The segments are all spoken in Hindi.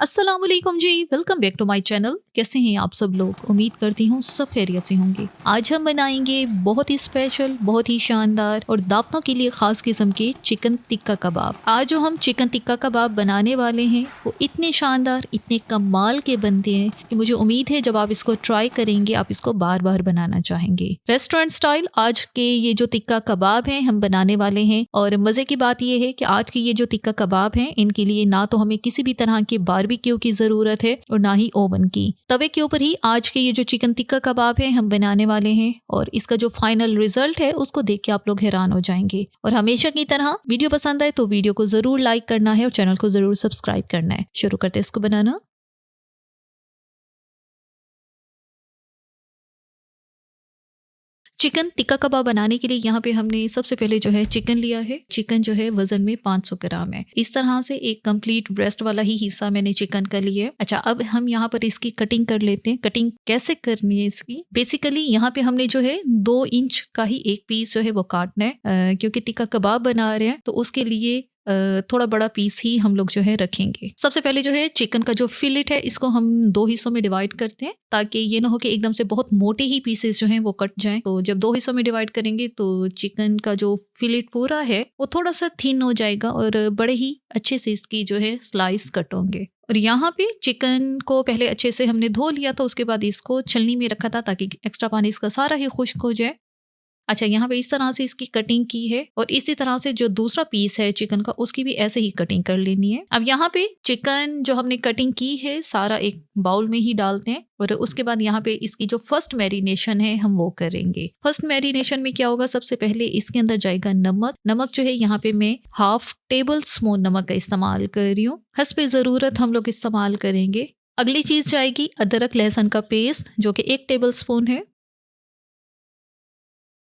अस्सलाम वालेकुम जी, welcome back to my channel. कैसे हैं आप सब लोग? उम्मीद करती हूँ सब खैरियत से होंगे। आज हम बनाएंगे बहुत ही स्पेशल, बहुत ही शानदार और दावतों के लिए खास किस्म के चिकन टिक्का कबाब। आज जो हम चिकन टिक्का कबाब बनाने वाले हैं वो इतने शानदार, इतने कमाल के बनते हैं कि मुझे उम्मीद है जब आप इसको ट्राई करेंगे आप इसको बार बार बनाना चाहेंगे। रेस्टोरेंट स्टाइल आज के ये जो टिक्का कबाब हैं हम बनाने वाले हैं। और मजे की बात यह है कि आज के ये जो टिक्का कबाब हैं इनके लिए ना तो हमें किसी भी तरह के बारबेक्यू की जरूरत है और ना ही ओवन की। तवे के ऊपर ही आज के ये जो चिकन टिक्का कबाब है हम बनाने वाले हैं और इसका जो फाइनल रिजल्ट है उसको देख के आप लोग हैरान हो जाएंगे। और हमेशा की तरह वीडियो पसंद आए तो वीडियो को जरूर लाइक करना है और चैनल को जरूर सब्सक्राइब करना है। शुरू करते हैं इसको बनाना। चिकन टिक्का कबाब बनाने के लिए यहाँ पे हमने सबसे पहले जो है चिकन लिया है। चिकन जो है वजन में 500 ग्राम है। इस तरह से एक कंप्लीट ब्रेस्ट वाला ही हिस्सा मैंने चिकन का लिया है। अच्छा, अब हम यहाँ पर इसकी कटिंग कर लेते हैं। कटिंग कैसे करनी है इसकी? बेसिकली यहाँ पे हमने जो है 2 इंच का ही एक पीस जो है वो काटना है, क्योंकि टिक्का कबाब बना रहे हैं तो उसके लिए थोड़ा बड़ा पीस ही हम लोग जो है रखेंगे। सबसे पहले जो है चिकन का जो फिलेट है इसको हम 2 हिस्सों में डिवाइड करते हैं ताकि ये ना हो कि एकदम से बहुत मोटे ही पीसेस जो हैं वो कट जाएं। तो जब 2 हिस्सों में डिवाइड करेंगे तो चिकन का जो फिलेट पूरा है वो थोड़ा सा थिन हो जाएगा और बड़े ही अच्छे से इसकी जो है स्लाइस कट होंगे। और यहाँ पे चिकन को पहले अच्छे से हमने धो लिया था, उसके बाद इसको छलनी में रखा था ताकि एक्स्ट्रा पानी इसका सारा ही खुश्क हो जाए। अच्छा, यहाँ पे इस तरह से इसकी कटिंग की है और इसी तरह से जो दूसरा पीस है चिकन का उसकी भी ऐसे ही कटिंग कर लेनी है। अब यहाँ पे चिकन जो हमने कटिंग की है सारा एक बाउल में ही डालते हैं और उसके बाद यहाँ पे इसकी जो फर्स्ट मैरिनेशन है हम वो करेंगे। फर्स्ट मैरिनेशन में क्या होगा, सबसे पहले इसके अंदर जाएगा नमक। नमक जो है यहाँ पे मैं 1/2 टेबल स्पून नमक का इस्तेमाल कर रही हूँ। हस्बे ज़रूरत हम लोग इस्तेमाल करेंगे। अगली चीज़ जाएगी अदरक लहसुन का पेस्ट जो कि 1 टेबल स्पून है।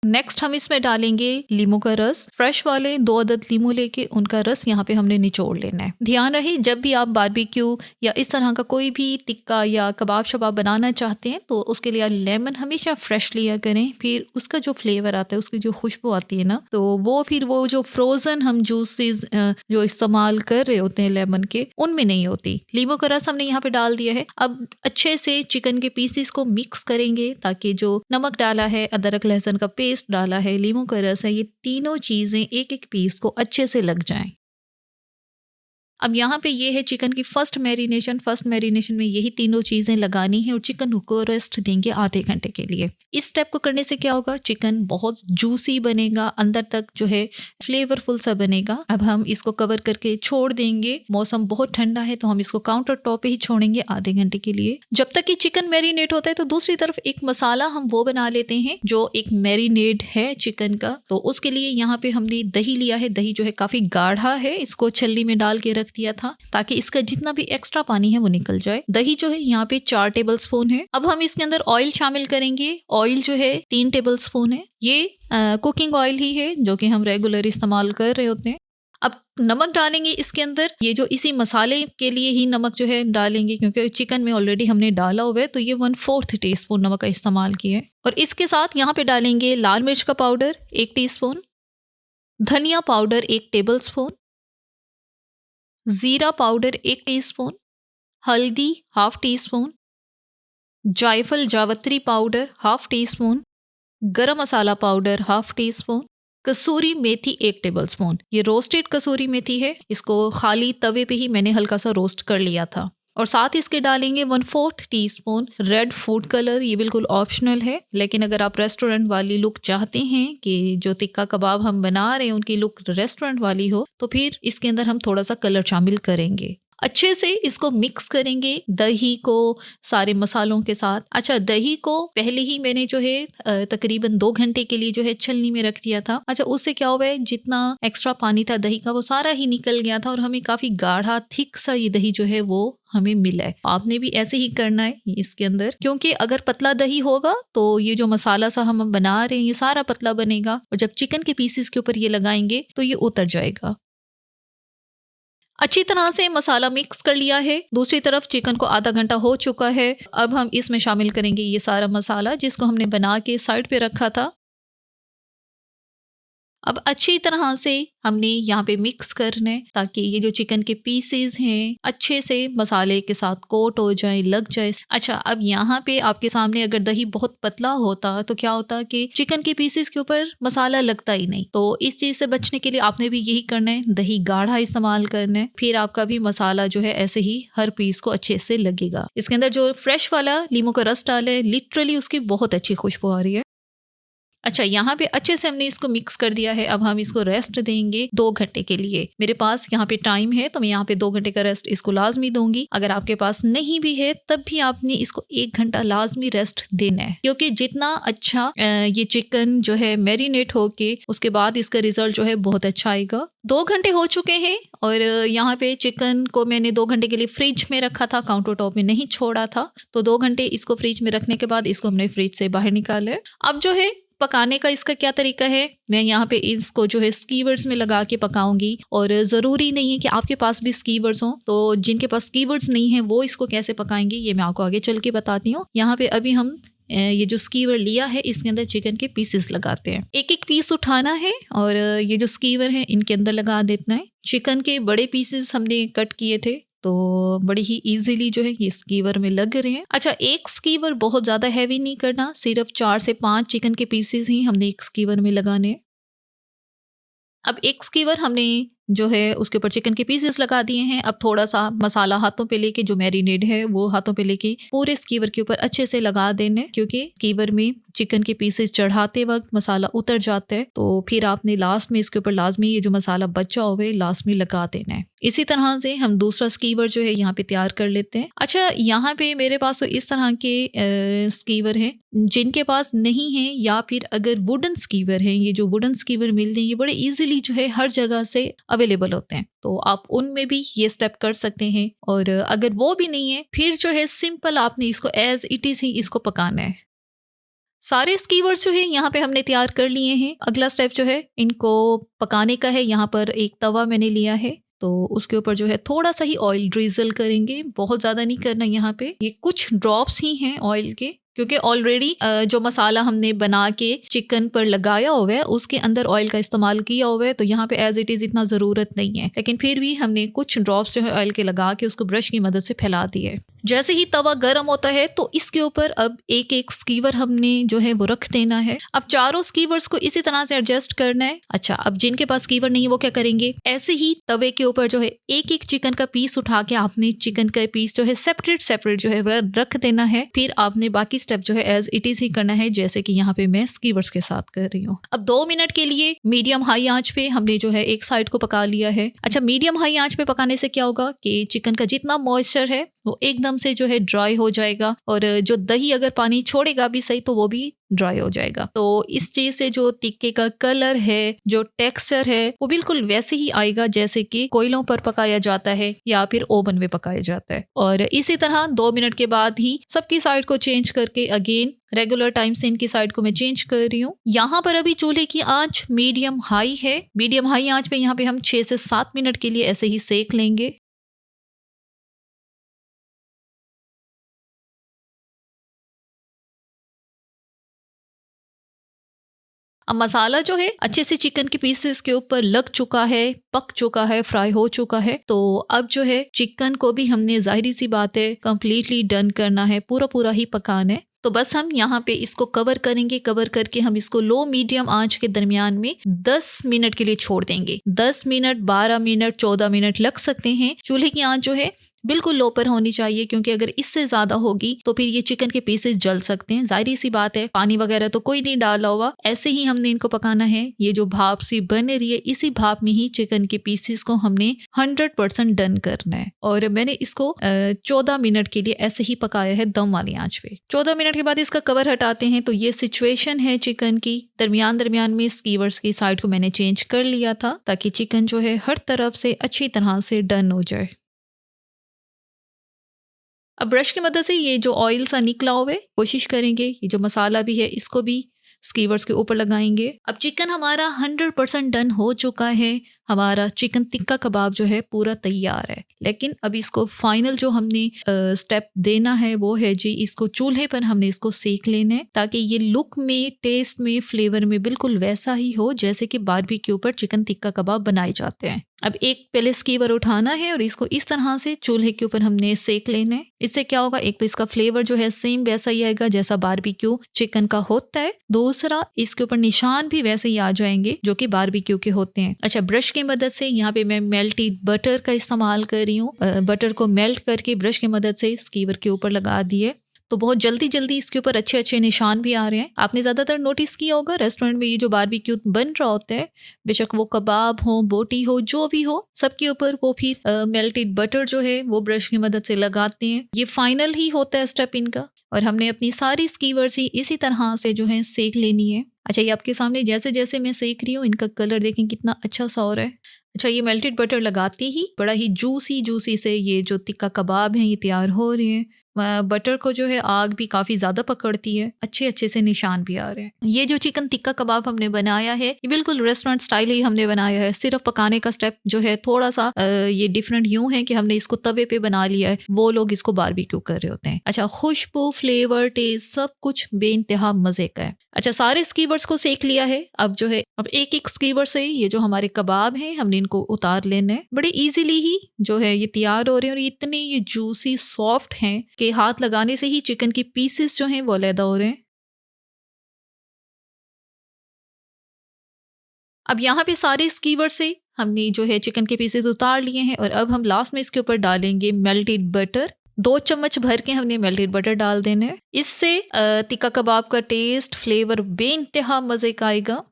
नेक्स्ट हम इसमें डालेंगे लीमू का रस। फ्रेश वाले 2 अदद लीमू लेके उनका रस यहाँ पे हमने निचोड़ लेना है। ध्यान रहे जब भी आप बारबेक्यू या इस तरह का कोई भी टिक्का या कबाब शबाब बनाना चाहते हैं तो उसके लिए लेमन हमेशा फ्रेश लिया करें। फिर उसका जो फ्लेवर आता है, उसकी जो खुशबू आती है ना, तो वो फिर वो जो फ्रोजन हम जूसेस जो इस्तेमाल कर रहे होते हैं लेमन के, उनमें नहीं होती। लीमू का रस हमने यहाँ पे डाल दिया है। अब अच्छे से चिकन के पीसेस को मिक्स करेंगे ताकि जो नमक डाला है, अदरक लहसुन का पेस्ट डाला है, लीमू का रस है, ये तीनों चीजें एक एक पीस को अच्छे से लग जाएं। अब यहाँ पे ये है चिकन की फर्स्ट मैरिनेशन। फर्स्ट मैरिनेशन में यही तीनों चीजें लगानी है और चिकन को रेस्ट देंगे आधे घंटे के लिए। इस स्टेप को करने से क्या होगा, चिकन बहुत जूसी बनेगा, अंदर तक जो है फ्लेवरफुल सा बनेगा। अब हम इसको कवर करके छोड़ देंगे। मौसम बहुत ठंडा है तो हम इसको काउंटर टॉप पे ही छोड़ेंगे आधे घंटे के लिए। जब तक कि चिकन मैरिनेट होता है तो दूसरी तरफ एक मसाला हम वो बना लेते हैं जो एक मैरिनेट है चिकन का। तो उसके लिए यहाँ पे हमने दही लिया है। दही जो है काफी गाढ़ा है, इसको छलनी में डाल के दिया था ताकि इसका जितना भी एक्स्ट्रा पानी है वो निकल जाए। दही जो है यहाँ पे 4 टेबल स्पून है। अब हम इसके अंदर ऑयल शामिल करेंगे। ऑयल जो है 3 टेबल स्पून है। ये कुकिंग ऑयल ही है जो कि हम रेगुलर इस्तेमाल कर रहे होते हैं। अब नमक डालेंगे इसके अंदर। ये जो इसी मसाले के लिए ही नमक जो है डालेंगे क्योंकि चिकन में ऑलरेडी हमने डाला हुआ है, तो ये 1/4 टीस्पून नमक का इस्तेमाल किया है। और इसके साथ यहाँ पे डालेंगे लाल मिर्च का पाउडर 1 टीस्पून, धनिया पाउडर 1 टेबल स्पून, जीरा पाउडर 1 टीस्पून, हल्दी 1/2 टीस्पून, जायफल जावित्री पाउडर 1/2 टीस्पून, गरम मसाला पाउडर 1/2 टीस्पून, कसूरी मेथी 1 टेबल स्पून। ये रोस्टेड कसूरी मेथी है, इसको खाली तवे पे ही मैंने हल्का सा रोस्ट कर लिया था। और साथ इसके डालेंगे 1/4 टीस्पून रेड फूड कलर। ये बिल्कुल ऑप्शनल है, लेकिन अगर आप रेस्टोरेंट वाली लुक चाहते हैं कि जो टिक्का कबाब हम बना रहे हैं उनकी लुक रेस्टोरेंट वाली हो तो फिर इसके अंदर हम थोड़ा सा कलर शामिल करेंगे। अच्छे से इसको मिक्स करेंगे दही को सारे मसालों के साथ। अच्छा, दही को पहले ही मैंने जो है तकरीबन 2 घंटे के लिए जो है छलनी में रख दिया था। अच्छा, उससे क्या हुआ है, जितना एक्स्ट्रा पानी था दही का वो सारा ही निकल गया था और हमें काफी गाढ़ा थिक सा ये दही जो है वो हमें मिला है। आपने भी ऐसे ही करना है इसके अंदर, क्योंकि अगर पतला दही होगा तो ये जो मसाला सा हम बना रहे हैं ये सारा पतला बनेगा और जब चिकन के पीसेस के ऊपर ये लगाएंगे तो ये उतर जाएगा। अच्छी तरह से मसाला मिक्स कर लिया है। दूसरी तरफ चिकन को आधा घंटा हो चुका है। अब हम इसमें शामिल करेंगे ये सारा मसाला जिसको हमने बना के साइड पे रखा था। अब अच्छी तरह से हमने यहाँ पे मिक्स करना है ताकि ये जो चिकन के पीसेस हैं अच्छे से मसाले के साथ कोट हो जाए, लग जाए। अच्छा, अब यहाँ पे आपके सामने अगर दही बहुत पतला होता तो क्या होता कि चिकन के पीसेस के ऊपर मसाला लगता ही नहीं। तो इस चीज से बचने के लिए आपने भी यही करना है, दही गाढ़ा इस्तेमाल करना है, फिर आपका भी मसाला जो है ऐसे ही हर पीस को अच्छे से लगेगा। इसके अंदर जो फ्रेश वाला लीमू का रस डाला है, लिटरली उसकी बहुत अच्छी खुशबू आ रही है। अच्छा, यहाँ पे अच्छे से हमने इसको मिक्स कर दिया है। अब हम इसको रेस्ट देंगे 2 घंटे के लिए। मेरे पास यहाँ पे टाइम है तो मैं यहाँ पे 2 घंटे का रेस्ट इसको लाजमी दूंगी। अगर आपके पास नहीं भी है तब भी आपने इसको 1 घंटा लाजमी रेस्ट देना है, क्योंकि जितना अच्छा ये चिकन जो है मैरिनेट होके उसके बाद इसका रिजल्ट जो है बहुत अच्छा आएगा। 2 घंटे हो चुके हैं और यहाँ पे चिकन को मैंने 2 घंटे के लिए फ्रिज में रखा था, काउंटर टॉप में नहीं छोड़ा था। तो 2 घंटे इसको फ्रिज में रखने के बाद इसको हमने फ्रिज से बाहर निकाला है। अब जो है पकाने का इसका क्या तरीका है, मैं यहाँ पे इसको जो है स्कीवर्स में लगा के पकाऊंगी। और ज़रूरी नहीं है कि आपके पास भी स्कीवर्स हों, तो जिनके पास स्कीवर्स नहीं है वो इसको कैसे पकाएंगे ये मैं आपको आगे चल के बताती हूँ। यहाँ पे अभी हम ये जो स्कीवर लिया है इसके अंदर चिकन के पीसेस लगाते हैं। एक एक पीस उठाना है और ये जो स्कीवर है इनके अंदर लगा देना है। चिकन के बड़े पीसेस हमने कट किए थे तो बड़ी ही इजीली जो है ये स्कीवर में लग रहे हैं। अच्छा, एक स्कीवर बहुत ज्यादा हैवी नहीं करना, सिर्फ 4 से 5 चिकन के पीसेस ही हमने एक स्कीवर में लगाने। अब एक स्कीवर हमने जो है उसके ऊपर चिकन के पीसेस लगा दिए हैं। अब थोड़ा सा मसाला हाथों पे लेके, जो मैरिनेड है वो हाथों पे लेके पूरे स्कीवर के ऊपर अच्छे से लगा देने, क्योंकि स्कीवर में चिकन के पीसेस चढ़ाते वक्त मसाला उतर जाता है। तो फिर आपने लास्ट में इसके ऊपर लाजमी ये जो मसाला बचा हुआ है लास्ट में लगा देना है। इसी तरह से हम दूसरा स्कीवर जो है यहाँ पे तैयार कर लेते हैं। अच्छा, यहाँ पे मेरे पास तो इस तरह के स्कीवर हैं। जिनके पास नहीं है या फिर अगर वुडन स्कीवर है, ये जो वुडन स्कीवर मिलते हैं ये बड़े इजीली जो है हर जगह से अवेलेबल होते हैं, तो आप उनमें भी ये स्टेप कर सकते हैं। और अगर वो भी नहीं है फिर जो है सिंपल आपने इसको एज इट इज ही इसको पकाना है। सारे स्कीवर्स जो है यहाँ पे हमने तैयार कर लिए हैं। अगला स्टेप जो है इनको पकाने का है। यहाँ पर एक तवा मैंने लिया है तो उसके ऊपर जो है थोड़ा सा ही ऑयल ड्रिजल करेंगे, बहुत ज्यादा नहीं करना। यहाँ पे ये कुछ ड्रॉप्स ही हैं ऑयल के, क्योंकि ऑलरेडी जो मसाला हमने बना के चिकन पर लगाया हुआ है उसके अंदर ऑयल का इस्तेमाल किया हुआ है, तो यहाँ पे एज इट इज इतना जरूरत नहीं है। लेकिन फिर भी हमने कुछ ड्रॉप्स जो है ऑयल के लगा के उसको ब्रश की मदद से फैला दिया है। जैसे ही तवा गर्म होता है तो इसके ऊपर अब एक एक स्कीवर हमने जो है वो रख देना है। अब चारों स्कीवर्स को इसी तरह से एडजस्ट करना है। अच्छा, अब जिनके पास स्कीवर नहीं है वो क्या करेंगे, ऐसे ही तवे के ऊपर जो है एक एक चिकन का पीस उठा के आपने चिकन का पीस जो है सेपरेट जो है रख देना है। फिर आपने बाकी स्टेप जो है एज इट इज ही करना है, जैसे कि यहाँ पे मैं स्कीवर्स के साथ कर रही हूँ। अब 2 मिनट के लिए मीडियम हाई आंच पे हमने जो है एक साइड को पका लिया है। अच्छा, मीडियम हाई आंच पे पकाने से क्या होगा कि चिकन का जितना मॉइस्चर है वो एकदम से जो है ड्राई हो जाएगा, और जो दही अगर पानी छोड़ेगा भी सही तो वो भी ड्राई हो जाएगा। तो इस चीज से जो टिक्के का कलर है, जो टेक्सचर है वो बिल्कुल वैसे ही आएगा जैसे कि कोयलों पर पकाया जाता है या फिर ओवन में पकाया जाता है। और इसी तरह 2 मिनट के बाद ही सबकी साइड को चेंज करके अगेन रेगुलर टाइम से इनकी साइड को मैं चेंज कर रही हूँ। यहाँ पर अभी चूल्हे की आंच मीडियम हाई है। मीडियम हाई आंच पे यहाँ पे हम 6 से 7 मिनट के लिए ऐसे ही सेक लेंगे। अब मसाला जो है अच्छे से चिकन के पीसेस के ऊपर लग चुका है, पक चुका है, फ्राई हो चुका है। तो अब जो है चिकन को भी हमने जाहिर सी बात है कंप्लीटली डन करना है, पूरा पूरा ही पकाना है। तो बस हम यहाँ पे इसको कवर करेंगे। कवर करके हम इसको लो मीडियम आंच के दरमियान में 10 मिनट के लिए छोड़ देंगे। 10 मिनट, 12 मिनट, 14 मिनट लग सकते हैं। चूल्हे की आंच जो है बिल्कुल लो पर होनी चाहिए, क्योंकि अगर इससे ज्यादा होगी तो फिर ये चिकन के पीसेस जल सकते हैं। जाहिर सी बात है, पानी वगैरह तो कोई नहीं डाला हुआ, ऐसे ही हमने इनको पकाना है। ये जो भाप सी बन रही है इसी भाप में ही चिकन के पीसेस को हमने 100% डन करना है। और मैंने इसको 14 मिनट के लिए ऐसे ही पकाया है दम वाली आंच पे। 14 मिनट के बाद इसका कवर हटाते हैं तो ये सिचुएशन है चिकन की। दरमियान दरमियान में स्कीवर्स की साइड को मैंने चेंज कर लिया था ताकि चिकन जो है हर तरफ से अच्छी तरह से डन हो जाए। अब ब्रश की मदद से ये जो ऑयल सा निकला हुआ है कोशिश करेंगे ये जो मसाला भी है इसको भी स्कीवर्स के ऊपर लगाएंगे। अब चिकन हमारा 100% डन हो चुका है। हमारा चिकन टिक्का कबाब जो है पूरा तैयार है। लेकिन अब इसको फाइनल जो हमने स्टेप देना है वो है जी, इसको चूल्हे पर हमने इसको सेक लेना है ताकि ये लुक में, टेस्ट में, फ्लेवर में बिल्कुल वैसा ही हो जैसे कि बारबेक्यू पर चिकन टिक्का कबाब बनाए जाते हैं। अब एक पहले स्कीवर उठाना है और इसको इस तरह से चूल्हे के ऊपर हमने सेक लेना है। इससे क्या होगा, एक तो इसका फ्लेवर जो है सेम वैसा ही आएगा जैसा बारबेक्यू चिकन का होता है, दूसरा इसके ऊपर निशान भी वैसे ही आ जाएंगे जो कि बारबेक्यू के होते हैं। अच्छा, ब्रश की मदद से यहाँ पे मैं मेल्टेड बटर का इस्तेमाल कर रही हूँ। बटर को मेल्ट करके ब्रश की मदद से स्कीवर के ऊपर लगा दिए तो बहुत जल्दी जल्दी इसके ऊपर अच्छे अच्छे निशान भी आ रहे हैं। आपने ज़्यादातर नोटिस किया होगा रेस्टोरेंट में ये जो बारबेक्यू बन रहा होता है, बेशक वो कबाब हो, बोटी हो, जो भी हो, सबके ऊपर वो फिर मेल्टेड बटर जो है वो ब्रश की मदद से लगाते हैं। ये फाइनल ही होता है स्टेप इनका। और हमने अपनी सारी स्कीवर्स ही इसी तरह से जो है सेक लेनी है। अच्छा, ये आपके सामने जैसे जैसे मैं सेक रही हूँ इनका कलर देखें कितना अच्छा सा हो रहा है। अच्छा, ये मेल्टेड बटर लगाते ही बड़ा ही जूसी जूसी से ये जो टिक्का कबाब हैं ये तैयार हो रहे हैं। बटर को जो है आग भी काफ़ी ज़्यादा पकड़ती है, अच्छे अच्छे से निशान भी आ रहे हैं। ये जो चिकन टिक्का कबाब हमने बनाया है ये बिल्कुल रेस्टोरेंट स्टाइल ही हमने बनाया है। सिर्फ पकाने का स्टेप जो है थोड़ा सा ये डिफरेंट यूं है कि हमने इसको तवे पे बना लिया है, वो लोग इसको बारबेक्यू कर रहे होते हैं। अच्छा, खुशबू, फ्लेवर, टेस्ट सब कुछ बेइंतहा मज़े का है। अच्छा, सारे स्कीवर्स को सेक लिया है। अब जो है अब एक एक स्कीवर से ये जो हमारे कबाब हैं हमने इनको उतार लेना है। बड़े इजीली ही जो है ये तैयार हो रहे हैं और इतने ये जूसी सॉफ्ट हैं कि हाथ लगाने से ही चिकन की पीसेस जो हैं वो अलग हो रहे हैं। अब यहाँ पे सारे स्कीवर से हमने जो है चिकन के पीसेस उतार लिए हैं और अब हम लास्ट में इसके ऊपर डालेंगे मेल्टेड बटर। 2 चम्मच भर के हमने मेल्टेड बटर डाल देना है। इससे टिक्का कबाब का टेस्ट, फ्लेवर बेइंतहा मज़े का आएगा।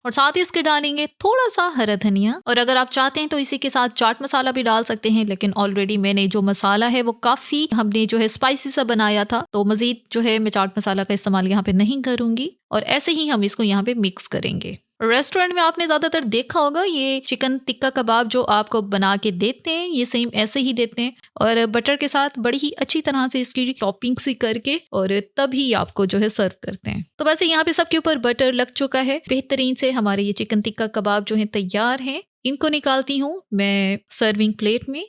और साथ ही इसके डालेंगे थोड़ा सा हरा धनिया, और अगर आप चाहते हैं तो इसी के साथ चाट मसाला भी डाल सकते हैं, लेकिन ऑलरेडी मैंने जो मसाला है वो काफ़ी हमने जो है स्पाइसी सा बनाया था, तो मज़ीद जो है मैं चाट मसाला का इस्तेमाल यहाँ पे नहीं करूँगी। और ऐसे ही हम इसको यहाँ पे मिक्स करेंगे। रेस्टोरेंट में आपने ज़्यादातर देखा होगा ये चिकन टिक्का कबाब जो आपको बना के देते हैं ये सेम ऐसे ही देते हैं, और बटर के साथ बड़ी ही अच्छी तरह से इसकी टॉपिंग सी करके और तभी आपको जो है सर्व करते हैं। तो वैसे यहाँ पे सबके ऊपर बटर लग चुका है बेहतरीन से। हमारे ये चिकन टिक्का कबाब जो है तैयार हैं। इनको निकालती हूँ मैं सर्विंग प्लेट में।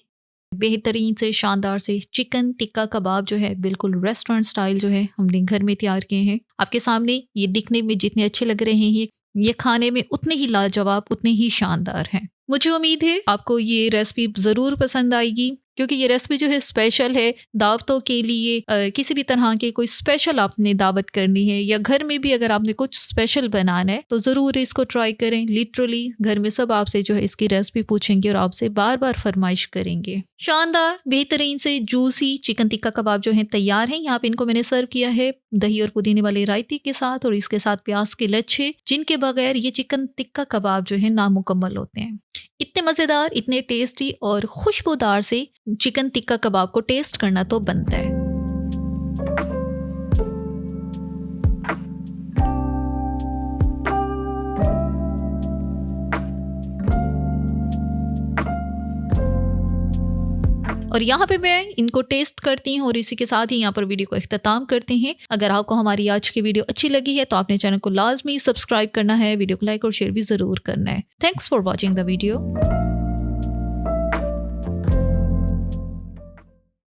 बेहतरीन से शानदार से चिकन टिक्का कबाब जो है बिल्कुल रेस्टोरेंट स्टाइल जो है हमने घर में तैयार किए हैं। आपके सामने ये दिखने में जितने अच्छे लग रहे हैं ये खाने में उतने ही लाजवाब, उतने ही शानदार हैं। मुझे उम्मीद है आपको ये रेसिपी ज़रूर पसंद आएगी, क्योंकि ये रेसिपी जो है स्पेशल है दावतों के लिए। किसी भी तरह के कोई स्पेशल आपने दावत करनी है या घर में भी अगर आपने कुछ स्पेशल बनाना है तो ज़रूर इसको ट्राई करें। लिटरली घर में सब आपसे जो है इसकी रेसिपी पूछेंगे और आपसे बार बार फरमाइश करेंगे। शानदार बेहतरीन से जूसी चिकन टिक्का कबाब जो है तैयार है। यहाँ पे इनको मैंने सर्व किया है दही और पुदीने वाले रायते के साथ, और इसके साथ प्याज के लच्छे, जिनके बगैर ये चिकन टिक्का कबाब जो है नामुकम्मल होते हैं। इतने मज़ेदार, इतने टेस्टी और खुशबूदार से चिकन टिक्का कबाब को टेस्ट करना तो बनता है। और यहाँ पे मैं इनको टेस्ट करती हूँ और इसी के साथ ही यहाँ पर वीडियो को इख्तिताम करते हैं। अगर आपको हमारी आज की वीडियो अच्छी लगी है तो आपने चैनल को लाजमी सब्सक्राइब करना है, वीडियो को लाइक और शेयर भी ज़रूर करना है। Thanks for watching the video.